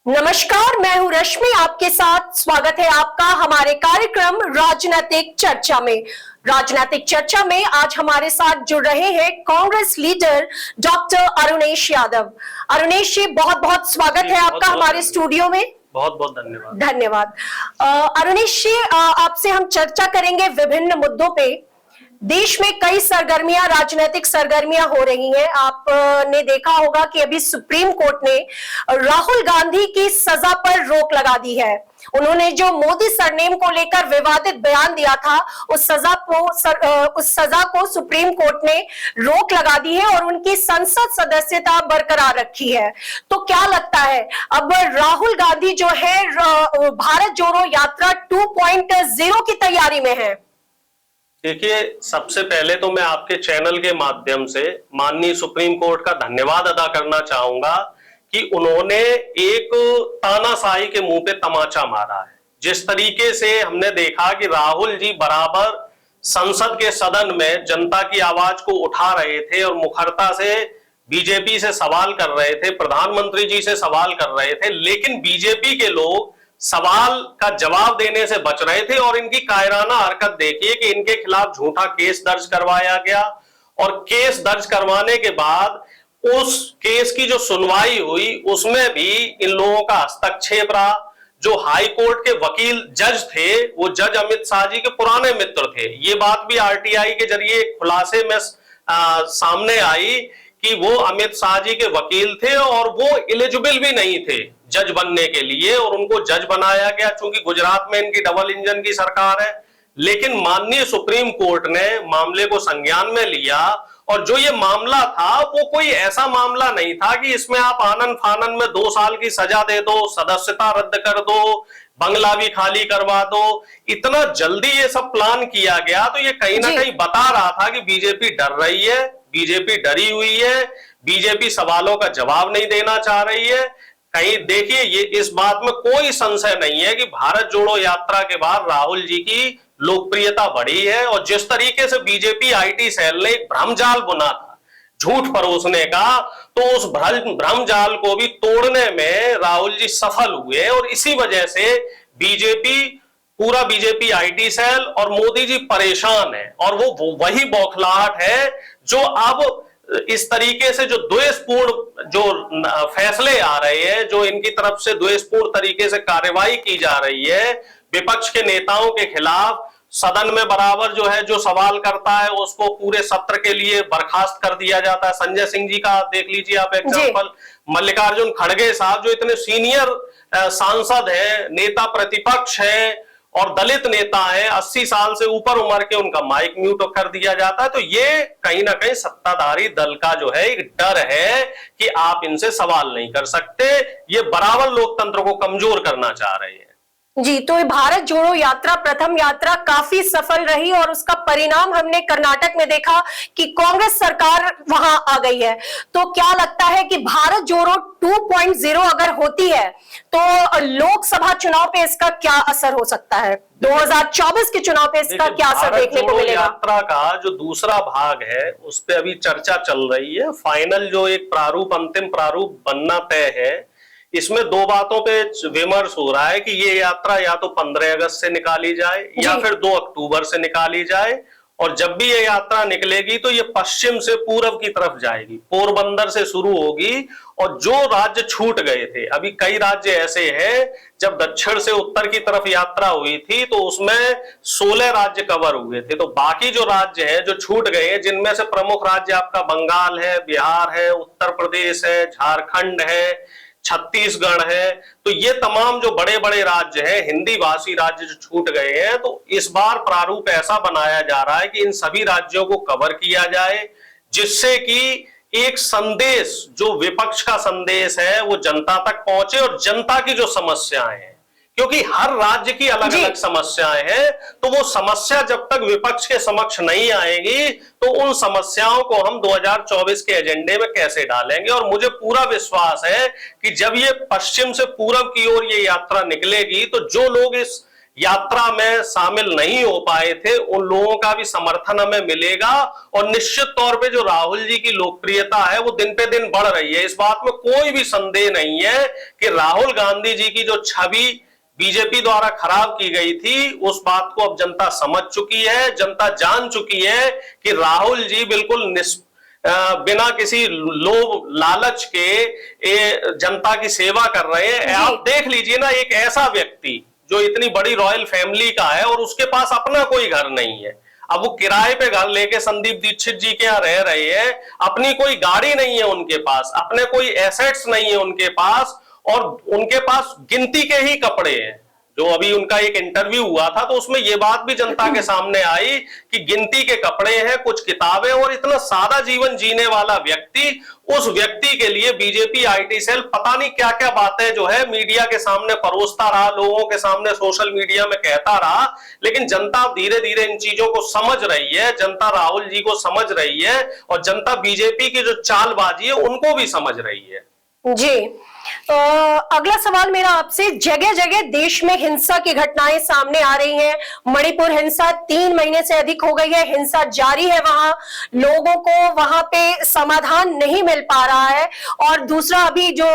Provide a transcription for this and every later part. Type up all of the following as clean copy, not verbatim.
नमस्कार, मैं हूं रश्मि। आपके साथ स्वागत है आपका हमारे कार्यक्रम राजनीतिक चर्चा में। राजनीतिक चर्चा में आज हमारे साथ जुड़ रहे हैं कांग्रेस लीडर डॉक्टर अरुणेश यादव। अरुणेश जी, बहुत बहुत स्वागत है आपका हमारे स्टूडियो में। बहुत बहुत धन्यवाद। धन्यवाद। अरुणेश जी, आपसे हम चर्चा करेंगे विभिन्न मुद्दों पे। देश में कई सरगर्मियां, राजनीतिक सरगर्मियां हो रही हैं। आपने देखा होगा कि अभी सुप्रीम कोर्ट ने राहुल गांधी की सजा पर रोक लगा दी है। उन्होंने जो मोदी सरनेम को लेकर विवादित बयान दिया था, उस सजा को सुप्रीम कोर्ट ने रोक लगा दी है और उनकी संसद सदस्यता बरकरार रखी है। तो क्या लगता है, अब राहुल गांधी जो है भारत जोड़ो यात्रा 2.0 की तैयारी में है? देखिए, सबसे पहले तो मैं आपके चैनल के माध्यम से माननीय सुप्रीम कोर्ट का धन्यवाद अदा करना चाहूंगा कि उन्होंने एक तानाशाही के मुंह पे तमाचा मारा है। जिस तरीके से हमने देखा कि राहुल जी बराबर संसद के सदन में जनता की आवाज को उठा रहे थे और मुखरता से बीजेपी से सवाल कर रहे थे, प्रधानमंत्री जी से सवाल कर रहे थे, लेकिन बीजेपी के लोग सवाल का जवाब देने से बच रहे थे। और इनकी कायराना हरकत देखिए कि इनके खिलाफ झूठा केस दर्ज करवाया गया और केस दर्ज करवाने के बाद उस केस की जो सुनवाई हुई उसमें भी इन लोगों का हस्तक्षेप रहा। जो हाई कोर्ट के वकील जज थे, वो जज अमित शाह जी के पुराने मित्र थे। ये बात भी आरटीआई के जरिए खुलासे में सामने आई कि वो अमित शाह जी के वकील थे और वो एलिजिबल भी नहीं थे जज बनने के लिए, और उनको जज बनाया गया चूंकि गुजरात में इनकी डबल इंजन की सरकार है। लेकिन माननीय सुप्रीम कोर्ट ने मामले को संज्ञान में लिया और जो ये मामला था वो कोई ऐसा मामला नहीं था कि इसमें आप आनन फानन में 2 साल की सजा दे दो, सदस्यता रद्द कर दो, बंगला भी खाली करवा दो। इतना जल्दी ये सब प्लान किया गया तो ये कहीं ना कहीं बता रहा था कि बीजेपी डर रही है, बीजेपी डरी हुई है, बीजेपी सवालों का जवाब नहीं देना चाह रही है। कहीं देखिए, ये इस बात में कोई संशय नहीं है कि भारत जोड़ो यात्रा के बाद राहुल जी की लोकप्रियता बढ़ी है। और जिस तरीके से बीजेपी आईटी सेल ने एक भ्रमजाल बुना था झूठ परोसने का, तो उस भ्रमजाल को भी तोड़ने में राहुल जी सफल हुए। और इसी वजह से पूरा बीजेपी आईटी सेल और मोदी जी परेशान है। और वो वही बौखलाहट है जो अब इस तरीके से जो द्वेषपूर्ण जो फैसले आ रहे हैं, जो इनकी तरफ से द्वेषपूर्ण तरीके से कार्रवाई की जा रही है विपक्ष के नेताओं के खिलाफ, सदन में बराबर जो है जो सवाल करता है उसको पूरे सत्र के लिए बर्खास्त कर दिया जाता है। संजय सिंह जी का देख लीजिए आप एग्जांपल, मल्लिकार्जुन खड़गे साहब जो इतने सीनियर सांसद हैं, नेता प्रतिपक्ष हैं और दलित नेता है, 80 साल से ऊपर उम्र के, उनका माइक म्यूट कर दिया जाता है। तो ये कहीं ना कहीं सत्ताधारी दल का जो है एक डर है कि आप इनसे सवाल नहीं कर सकते। ये बराबर लोकतंत्र को कमजोर करना चाह रहे हैं। जी, तो ये भारत जोड़ो यात्रा, प्रथम यात्रा काफी सफल रही और उसका परिणाम हमने कर्नाटक में देखा कि कांग्रेस सरकार वहां आ गई है। तो क्या लगता है कि भारत जोड़ो 2.0 अगर होती है तो लोकसभा चुनाव पे इसका क्या असर हो सकता है? 2024 के चुनाव पे इसका क्या असर देखने को मिलेगा? यात्रा का जो दूसरा भाग है उस पे अभी चर्चा चल रही है। फाइनल जो एक प्रारूप, अंतिम प्रारूप बनना तय है। इसमें 2 बातों पे विमर्श हो रहा है कि ये यात्रा या तो 15 अगस्त से निकाली जाए या फिर 2 अक्टूबर से निकाली जाए। और जब भी ये यात्रा निकलेगी तो ये पश्चिम से पूर्व की तरफ जाएगी, पोरबंदर से शुरू होगी। और जो राज्य छूट गए थे, अभी कई राज्य ऐसे हैं, जब दक्षिण से उत्तर की तरफ यात्रा हुई थी तो उसमें 16 राज्य कवर हुए थे। तो बाकी जो राज्य हैं जो छूट गए हैं, जिनमें से प्रमुख राज्य आपका बंगाल है, बिहार है, उत्तर प्रदेश है, झारखंड है, छत्तीसगढ़ है, तो ये तमाम जो बड़े बड़े राज्य हैं, हिंदी भाषी राज्य जो छूट गए हैं, तो इस बार प्रारूप ऐसा बनाया जा रहा है कि इन सभी राज्यों को कवर किया जाए, जिससे कि एक संदेश, जो विपक्ष का संदेश है, वो जनता तक पहुंचे। और जनता की जो समस्याएं हैं, क्योंकि हर राज्य की अलग अलग समस्याएं हैं, तो वो समस्या जब तक विपक्ष के समक्ष नहीं आएगी तो उन समस्याओं को हम 2024 के एजेंडे में कैसे डालेंगे। और मुझे पूरा विश्वास है कि जब ये पश्चिम से पूरब की ओर ये यात्रा निकलेगी तो जो लोग इस यात्रा में शामिल नहीं हो पाए थे, उन लोगों का भी समर्थन हमें मिलेगा। और निश्चित तौर पे जो राहुल जी की लोकप्रियता है वो दिन पे दिन बढ़ रही है, इस बात में कोई भी संदेह नहीं है कि राहुल गांधी जी की जो छवि बीजेपी द्वारा खराब की गई थी, उस बात को अब जनता समझ चुकी है। जनता जान चुकी है कि राहुल जी बिल्कुल बिना किसी लोभ लालच के जनता की सेवा कर रहे हैं। आप देख लीजिए ना, एक ऐसा व्यक्ति जो इतनी बड़ी रॉयल फैमिली का है और उसके पास अपना कोई घर नहीं है, अब वो किराए पे घर लेके संदीप दीक्षित जी के यहाँ रह रहे हैं, अपनी कोई गाड़ी नहीं है उनके पास, अपने कोई एसेट्स नहीं है उनके पास, और उनके पास गिनती के ही कपड़े हैं। जो अभी उनका एक इंटरव्यू हुआ था तो उसमें यह बात भी जनता के सामने आई कि गिनती के कपड़े हैं, कुछ किताबें, और इतना सादा जीवन जीने वाला व्यक्ति, उस व्यक्ति के लिए बीजेपी आईटी सेल पता नहीं क्या क्या बातें जो है मीडिया के सामने परोसता रहा, लोगों के सामने सोशल मीडिया में कहता रहा। लेकिन जनता धीरे धीरे इन चीजों को समझ रही है, जनता राहुल जी को समझ रही है, और जनता बीजेपी की जो चालबाजी है उनको भी समझ रही है। जी, अगला सवाल मेरा आपसे, जगह जगह देश में हिंसा की घटनाएं सामने आ रही हैं। मणिपुर हिंसा 3 महीने से अधिक हो गई है, हिंसा जारी है, वहां लोगों को वहां पे समाधान नहीं मिल पा रहा है। और दूसरा अभी जो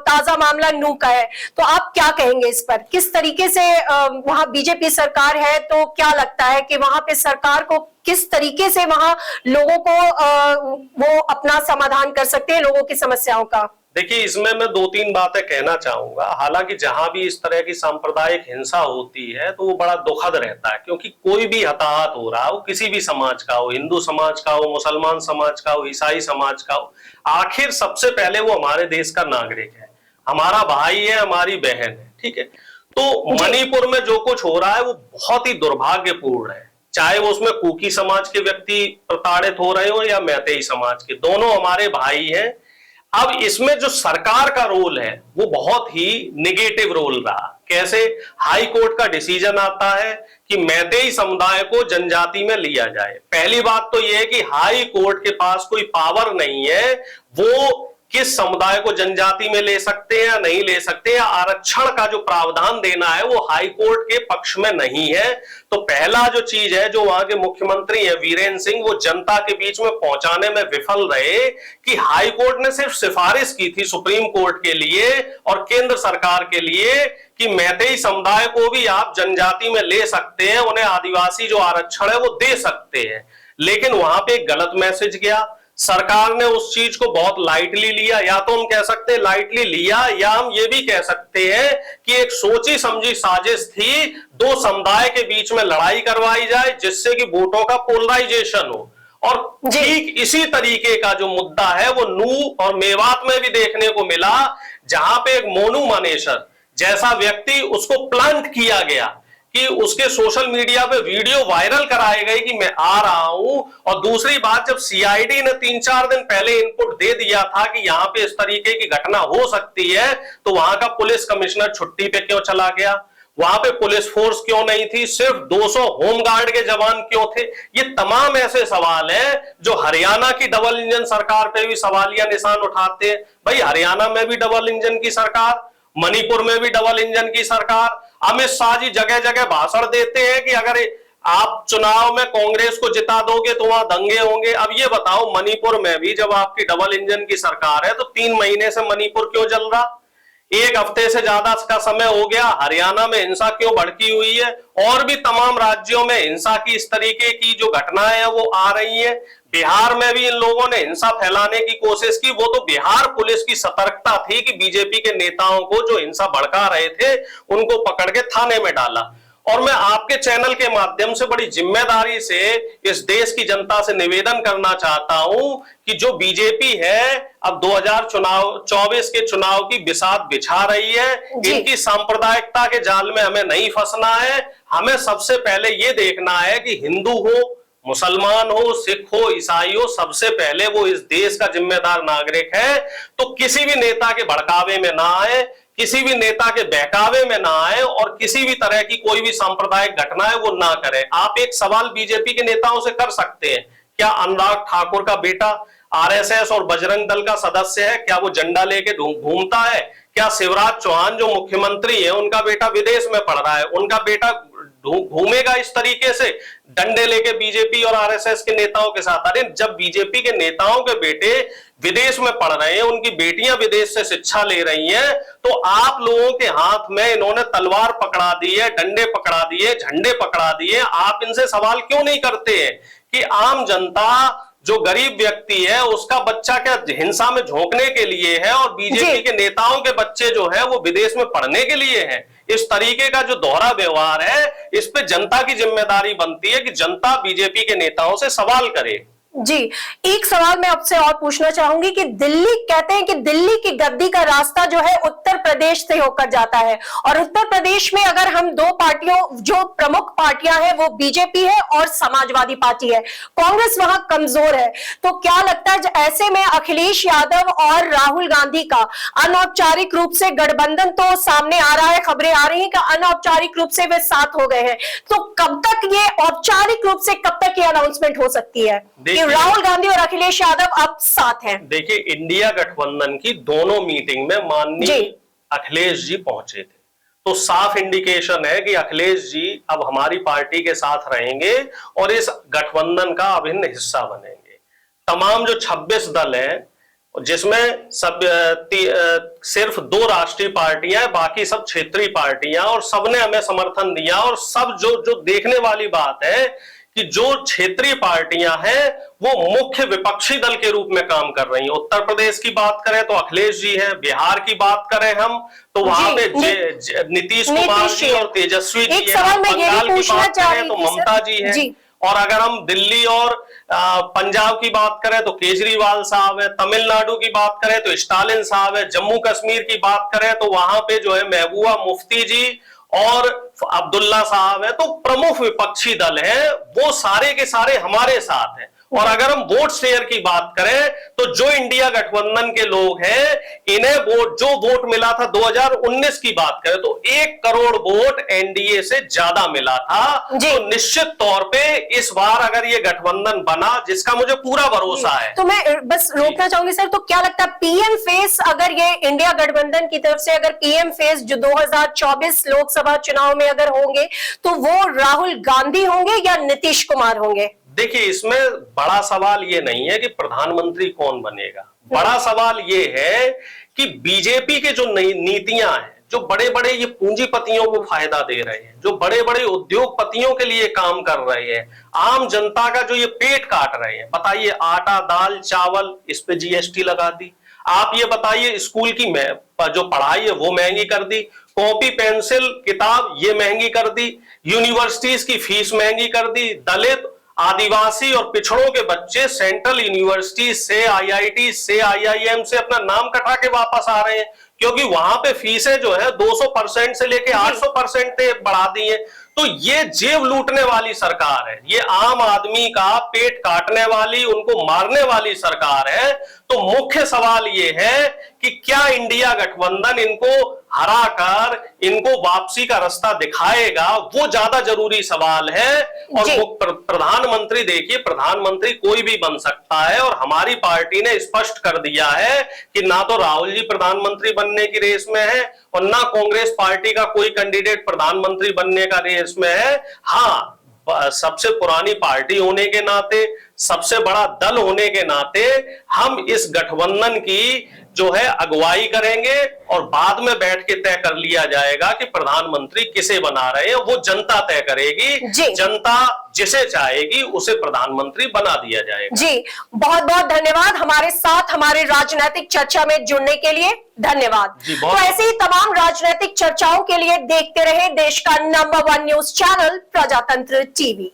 ताजा मामला नू का है, तो आप क्या कहेंगे इस पर? किस तरीके से वहां बीजेपी सरकार है, तो क्या लगता है कि वहां पे सरकार को किस तरीके से वहां लोगों को वो अपना समाधान कर सकते हैं लोगों की समस्याओं का? देखिए, इसमें मैं 2-3 बातें कहना चाहूंगा। हालांकि जहां भी इस तरह की सांप्रदायिक हिंसा होती है तो वो बड़ा दुखद रहता है, क्योंकि कोई भी हताहत हो रहा हो, किसी भी समाज का हो, हिंदू समाज का हो, मुसलमान समाज का हो, ईसाई समाज का हो, आखिर सबसे पहले वो हमारे देश का नागरिक है, हमारा भाई है, हमारी बहन है, ठीक है। तो मणिपुर में जो कुछ हो रहा है वो बहुत ही दुर्भाग्यपूर्ण है, चाहे वो उसमें कुकी समाज के व्यक्ति प्रताड़ित हो रहे हो या मैतेई समाज के, दोनों हमारे भाई हैं। अब इसमें जो सरकार का रोल है वो बहुत ही निगेटिव रोल रहा। कैसे? हाई कोर्ट का डिसीजन आता है कि मैतेई समुदाय को जनजाति में लिया जाए। पहली बात तो यह है कि हाई कोर्ट के पास कोई पावर नहीं है, वो किस समुदाय को जनजाति में ले सकते हैं या नहीं ले सकते, या आरक्षण का जो प्रावधान देना है वो हाई कोर्ट के पक्ष में नहीं है। तो पहला जो चीज है, जो वहां के मुख्यमंत्री है वीरेंद्र सिंह, वो जनता के बीच में पहुंचाने में विफल रहे कि हाई कोर्ट ने सिर्फ सिफारिश की थी सुप्रीम कोर्ट के लिए और केंद्र सरकार के लिए कि मैतेई समुदाय को भी आप जनजाति में ले सकते हैं, उन्हें आदिवासी जो आरक्षण है वो दे सकते हैं। लेकिन वहां पे एक गलत मैसेज गया, सरकार ने उस चीज को बहुत लाइटली लिया। या तो हम कह सकते हैं लाइटली लिया, या हम ये भी कह सकते हैं कि एक सोची समझी साजिश थी, दो समुदाय के बीच में लड़ाई करवाई जाए जिससे कि वोटों का पोलराइजेशन हो। और ठीक इसी तरीके का जो मुद्दा है वो नू और मेवात में भी देखने को मिला, जहां पे एक मोनू मानेसर जैसा व्यक्ति, उसको प्लांट किया गया कि उसके सोशल मीडिया पे वीडियो वायरल कराए गए कि मैं आ रहा हूं। और दूसरी बात, जब सीआईडी ने 3-4 दिन पहले इनपुट दे दिया था कि यहां पे इस तरीके की घटना हो सकती है, तो वहां का पुलिस कमिश्नर छुट्टी पे क्यों चला गया? वहां पे पुलिस फोर्स क्यों नहीं थी? सिर्फ 200 होमगार्ड के जवान क्यों थे? ये तमाम ऐसे सवाल हैं जो हरियाणा की डबल इंजन सरकार पे भी सवालिया निशान उठाते हैं। भाई, हरियाणा में भी डबल इंजन की सरकार, मणिपुर में भी डबल इंजन की सरकार। अमित शाह जी जगह जगह भाषण देते हैं कि अगर आप चुनाव में कांग्रेस को जिता दोगे तो वहां दंगे होंगे। अब ये बताओ, मणिपुर में भी जब आपकी डबल इंजन की सरकार है तो 3 महीने से मणिपुर क्यों जल रहा? 1 हफ्ते से ज्यादा का समय हो गया, हरियाणा में हिंसा क्यों भड़की हुई है? और भी तमाम राज्यों में हिंसा की इस तरीके की जो घटनाएं हैं वो आ रही है। बिहार में भी इन लोगों ने हिंसा फैलाने की कोशिश की, वो तो बिहार पुलिस की सतर्कता थी कि बीजेपी के नेताओं को जो हिंसा भड़का रहे थे उनको पकड़ के थाने में डाला। और मैं आपके चैनल के माध्यम से बड़ी जिम्मेदारी से इस देश की जनता से निवेदन करना चाहता हूं कि जो बीजेपी है अब 2024 के चुनाव की बिसात बिछा रही है, इनकी सांप्रदायिकता के जाल में हमें नहीं फंसना है। हमें सबसे पहले ये देखना है कि हिंदू हो, मुसलमान हो, सिख हो, ईसाई हो, सबसे पहले वो इस देश का जिम्मेदार नागरिक है। तो किसी भी नेता के भड़कावे में ना आए, किसी भी नेता के बहकावे में ना आए, और किसी भी तरह की कोई भी सांप्रदायिक घटना है वो ना करें। आप एक सवाल बीजेपी के नेताओं से कर सकते हैं, क्या अनुराग ठाकुर का बेटा आरएसएस और बजरंग दल का सदस्य है? क्या वो झंडा लेके घूमता है? क्या शिवराज चौहान जो मुख्यमंत्री है उनका बेटा विदेश में पढ़ रहा है? उनका बेटा घूमेगा इस तरीके से डंडे लेके बीजेपी और आरएसएस के नेताओं के साथ? अरे जब बीजेपी के नेताओं के बेटे विदेश में पढ़ रहे हैं, उनकी बेटियां विदेश से शिक्षा ले रही हैं, तो आप लोगों के हाथ में इन्होंने तलवार पकड़ा दी है, डंडे पकड़ा दिए, झंडे पकड़ा दिए, आप इनसे सवाल क्यों नहीं करते हैं कि आम जनता जो गरीब व्यक्ति है उसका बच्चा क्या हिंसा में झोंकने के लिए है और बीजेपी के नेताओं के बच्चे जो है वो विदेश में पढ़ने के लिए हैं? इस तरीके का जो दोहरा व्यवहार है, इस पे जनता की जिम्मेदारी बनती है कि जनता बीजेपी के नेताओं से सवाल करे। जी, एक सवाल मैं आपसे और पूछना चाहूंगी कि दिल्ली, कहते हैं कि दिल्ली की गद्दी का रास्ता जो है उत्तर प्रदेश से होकर जाता है, और उत्तर प्रदेश में अगर हम दो पार्टियों, जो प्रमुख पार्टियां हैं वो बीजेपी है और समाजवादी पार्टी है, कांग्रेस वहां कमजोर है, तो क्या लगता है ऐसे में अखिलेश यादव और राहुल गांधी का अनौपचारिक रूप से गठबंधन तो सामने आ रहा है, खबरें आ रही है कि अनौपचारिक रूप से वे साथ हो गए हैं, तो कब तक ये औपचारिक रूप से, कब तक ये अनाउंसमेंट हो सकती है कि राहुल गांधी और अखिलेश यादव अब साथ हैं? देखिए, इंडिया गठबंधन की दोनों मीटिंग में माननीय अखिलेश जी पहुंचे थे, तो साफ इंडिकेशन है कि अखिलेश जी अब हमारी पार्टी के साथ रहेंगे और इस गठबंधन का अभिन्न हिस्सा बनेंगे। तमाम जो 26 दल हैं, जिसमें सब सिर्फ 2 राष्ट्रीय पार्टियां हैं, बाकी सब क्षेत्रीय पार्टियां, और सबने हमें समर्थन दिया। और सब जो देखने वाली बात है कि जो क्षेत्रीय पार्टियां हैं वो मुख्य विपक्षी दल के रूप में काम कर रही हैं। उत्तर प्रदेश की बात करें तो अखिलेश जी हैं, बिहार की बात करें हम तो वहां पे नीतीश कुमार जी और तेजस्वी जी हैं, बंगाल की बात करें तो ममता जी हैं, और अगर हम दिल्ली और पंजाब की बात करें तो केजरीवाल साहब है, तमिलनाडु की बात करें तो स्टालिन साहब है, जम्मू कश्मीर की बात करें तो वहां पे जो है महबूबा मुफ्ती जी और अब्दुल्ला साहब है। तो प्रमुख विपक्षी दल हैं, वो सारे के सारे हमारे साथ हैं। और अगर हम वोट शेयर की बात करें तो जो इंडिया गठबंधन के लोग हैं, इन्हें जो वोट मिला था 2019 की बात करें तो 1 करोड़ वोट एनडीए से ज्यादा मिला था। तो निश्चित तौर पे इस बार अगर ये गठबंधन बना, जिसका मुझे पूरा भरोसा है। तो मैं बस रोकना चाहूंगी सर, तो क्या लगता है पीएम फेस, अगर ये इंडिया गठबंधन की तरफ से अगर पीएम फेस जो 2024 लोकसभा चुनाव में अगर होंगे तो वो राहुल गांधी होंगे या नीतीश कुमार होंगे? देखिए, इसमें बड़ा सवाल ये नहीं है कि प्रधानमंत्री कौन बनेगा, बड़ा सवाल ये है कि बीजेपी के जो नीतियां हैं, जो बड़े बड़े ये पूंजीपतियों को फायदा दे रहे हैं, जो बड़े बड़े उद्योगपतियों के लिए काम कर रहे हैं, आम जनता का जो ये पेट काट रहे हैं। बताइए, आटा, दाल, चावल, इस पे जीएसटी लगा दी। आप ये बताइए, स्कूल की जो पढ़ाई है वो महंगी कर दी, कॉपी पेंसिल किताब ये महंगी कर दी, यूनिवर्सिटीज की फीस महंगी कर दी, दलित, आदिवासी और पिछड़ों के बच्चे सेंट्रल यूनिवर्सिटी से, आईआईटी से, आईआईएम से अपना नाम कटा के वापस आ रहे हैं, क्योंकि वहां पे फीसें जो है 200% से लेके 800% बढ़ा दी है। तो ये जेब लूटने वाली सरकार है, ये आम आदमी का पेट काटने वाली, उनको मारने वाली सरकार है। तो मुख्य सवाल ये है कि क्या इंडिया गठबंधन इनको हराकर इनको वापसी का रास्ता दिखाएगा, वो ज्यादा जरूरी सवाल है। और प्रधानमंत्री, देखिए, प्रधानमंत्री कोई भी बन सकता है, और हमारी पार्टी ने स्पष्ट कर दिया है कि ना तो राहुल जी प्रधानमंत्री बनने की रेस में है और ना कांग्रेस पार्टी का कोई कैंडिडेट प्रधानमंत्री बनने का रेस में है। हाँ, सबसे पुरानी पार्टी होने के नाते, सबसे बड़ा दल होने के नाते हम इस गठबंधन की जो है अगुवाई करेंगे और बाद में बैठ के तय कर लिया जाएगा कि प्रधानमंत्री किसे बना रहे हैं। वो जनता तय करेगी, जनता जिसे चाहेगी उसे प्रधानमंत्री बना दिया जाएगा। जी, बहुत बहुत धन्यवाद हमारे साथ हमारे राजनीतिक चर्चा में जुड़ने के लिए। धन्यवाद। तो ऐसे ही तमाम राजनीतिक चर्चाओं के लिए देखते रहे देश का नंबर 1 न्यूज चैनल प्रजातंत्र टीवी।